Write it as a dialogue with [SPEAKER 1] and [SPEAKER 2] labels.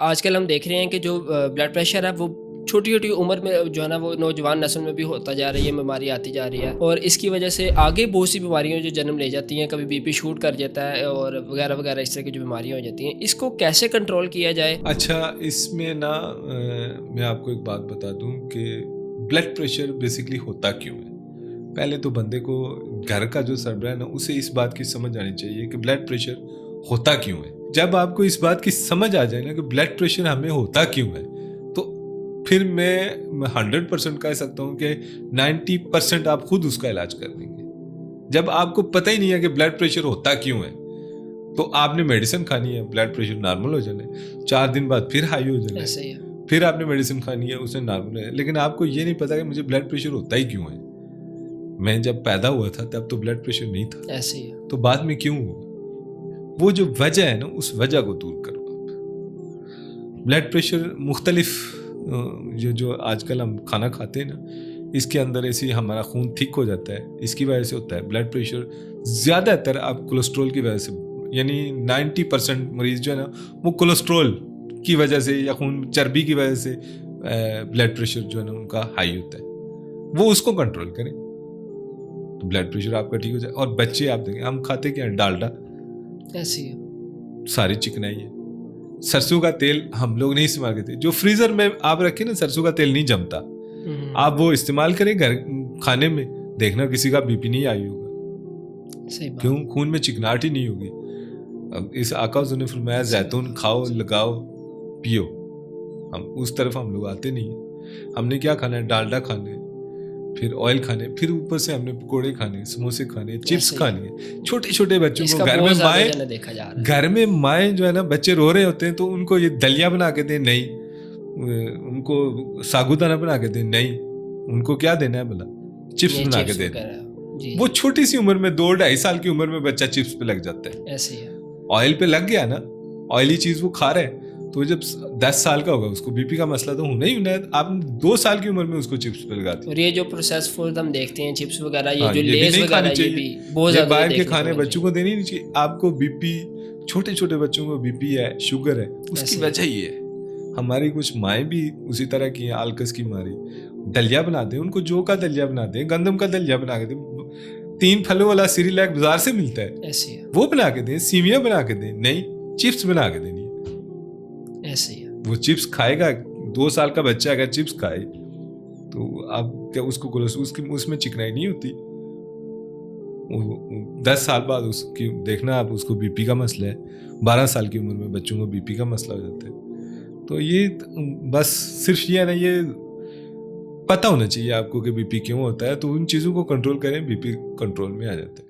[SPEAKER 1] आजकल हम देख रहे हैं कि जो ब्लड प्रेशर है वो छोटी-छोटी उम्र में जो है ना वो नौजवान नस्ल में भी होता जा रही है, बीमारी आती जा रही है और इसकी वजह से आगे बहुत सी बीमारियाँ जो जन्म ले जाती हैं, कभी बीपी शूट कर जाता है और वगैरह-वगैरह इस तरह की जो बीमारियाँ हो जाती हैं, इसको कैसे कंट्रोल किया जाए?
[SPEAKER 2] अच्छा, इसमें ना मैं आपको एक बात बता दूं कि ब्लड प्रेशर बेसिकली होता क्यों है। पहले तो बंदे को घर का जो सरबराह है ना, उसे इस बात की समझ आनी चाहिए कि ब्लड प्रेशर होता क्यों है। जब आपको इस बात की समझ आ जाए ना कि ब्लड प्रेशर हमें होता क्यों है, तो फिर मैं 100% कह सकता हूँ कि 90% आप खुद उसका इलाज कर देंगे। जब आपको पता ही नहीं है कि ब्लड प्रेशर होता क्यों है, तो आपने मेडिसिन खानी है, ब्लड प्रेशर नॉर्मल हो जाना है, 4 दिन बाद फिर हाई हो जाना
[SPEAKER 1] ऐसे
[SPEAKER 2] है,
[SPEAKER 1] ही है।
[SPEAKER 2] फिर आपने मेडिसिन खानी है, उससे नॉर्मल है। लेकिन आपको ये नहीं पता कि मुझे ब्लड प्रेशर होता ही क्यों है। मैं जब पैदा हुआ था तब तो ब्लड प्रेशर नहीं था,
[SPEAKER 1] ऐसे ही है।
[SPEAKER 2] तो बाद में क्यों हुआ? वो जो वजह है ना, उस वजह को दूर करो आप। ब्लड प्रेशर मुख्तलिफ जो जो आजकल हम खाना खाते हैं ना, इसके अंदर ऐसे हमारा खून थिक हो जाता है, इसकी वजह से होता है। ब्लड प्रेशर ज़्यादातर आप कोलेस्ट्रॉल की वजह से, यानी 90% मरीज जो है ना, वो कोलेस्ट्रॉल की वजह से या खून चर्बी की वजह से ब्लड प्रेशर जो है ना उनका हाई होता है। वो उसको कंट्रोल करें तो ब्लड प्रेशर आपका ठीक हो जाए। और बच्चे आप देखें, हम खाते क्या हैं? डालडा,
[SPEAKER 1] ऐसे ही है।
[SPEAKER 2] सारी चिकनाई है। सरसों का तेल हम लोग नहीं इस्तेमाल करते। जो फ्रीजर में आप रखें ना, सरसों का तेल नहीं जमता। आप वो इस्तेमाल करें घर खाने में, देखना किसी का बीपी नहीं आई होगा।
[SPEAKER 1] सही बात।
[SPEAKER 2] क्यों? खून में चिकनाहट ही नहीं होगी। अब इस आका ने फरमाया जैतून खाओ, लगाओ, पियो। हम उस तरफ हम लोग आते नहीं है। हमने क्या खाना है? डालडा खाने, फिर ऑयल खाने, फिर ऊपर से हमने पकोड़े खाने, समोसे खाने, चिप्स
[SPEAKER 1] ऐसे ही
[SPEAKER 2] खानी है। छोटे छोटे बच्चों को
[SPEAKER 1] इसका
[SPEAKER 2] घर में
[SPEAKER 1] बहुत ज़्यादा
[SPEAKER 2] माए,
[SPEAKER 1] जो है ना देखा जा रहा है।
[SPEAKER 2] घर में माए जो है ना, बच्चे रो रहे होते हैं तो उनको ये दलिया बना के दें, नहीं। उनको सागुदाना बना के दें, नहीं। उनको क्या देना है भला? चिप्स
[SPEAKER 1] ये
[SPEAKER 2] बना के
[SPEAKER 1] चिप्स
[SPEAKER 2] दे
[SPEAKER 1] वगैरह।
[SPEAKER 2] दें।
[SPEAKER 1] जी,
[SPEAKER 2] वो
[SPEAKER 1] जी।
[SPEAKER 2] छोटी सी उम्र में 2-2.5 साल की उम्र में बच्चा चिप्स पे लग जाता है।
[SPEAKER 1] ऐसे ही है।
[SPEAKER 2] ऑयल पे लग गया ना, ऑयली चीज वो खा रहा है, तो जब 10 साल का होगा उसको बीपी का मसला तो होना ही होना है। आपने 2 साल की उम्र में उसको चिप्स पे लगा दिया।
[SPEAKER 1] और ये जो प्रोसेस फूड हम देखते हैं, चिप्स वगैरह, ये
[SPEAKER 2] हाँ,
[SPEAKER 1] जो
[SPEAKER 2] ये भी
[SPEAKER 1] लेस
[SPEAKER 2] नहीं खानी
[SPEAKER 1] वगैरह, ये
[SPEAKER 2] चाहिए।
[SPEAKER 1] भी बहुत
[SPEAKER 2] ये
[SPEAKER 1] ज़्यादा
[SPEAKER 2] बाहर के
[SPEAKER 1] देखने को
[SPEAKER 2] खाने
[SPEAKER 1] मिल रही
[SPEAKER 2] बच्चों
[SPEAKER 1] है।
[SPEAKER 2] को देनी नहीं चाहिए। आपको बीपी, छोटे छोटे बच्चों को बीपी है, शुगर है, उसकी
[SPEAKER 1] ऐसे।
[SPEAKER 2] वजह ये है। हमारी कुछ माएँ भी उसी तरह की हैं, आलकस की मारी। दलिया बना दें उनको, जौ का दलिया बना दें, गंदम का दलिया बना के दें। 3 फलों वाला सिरिलैक बाजार से मिलता है,
[SPEAKER 1] ऐसे ही है।
[SPEAKER 2] वो बना के दें। सीवियाँ बना के दें, नहीं, चिप्स बना के देनी है।
[SPEAKER 1] ऐसे ही है।
[SPEAKER 2] वो चिप्स खाएगा। 2 साल का बच्चा अगर चिप्स खाए तो आप क्या उसको उसकी उसमें चिकनाई नहीं होती? 10 साल बाद उसकी देखना आप, उसको बीपी का मसला है। 12 साल की उम्र में बच्चों को बीपी का मसला हो जाता है। तो ये बस सिर्फ ये है ना, ये पता होना चाहिए आपको कि बीपी क्यों होता है, तो उन चीज़ों को कंट्रोल करें, बीपी कंट्रोल में आ जाता है।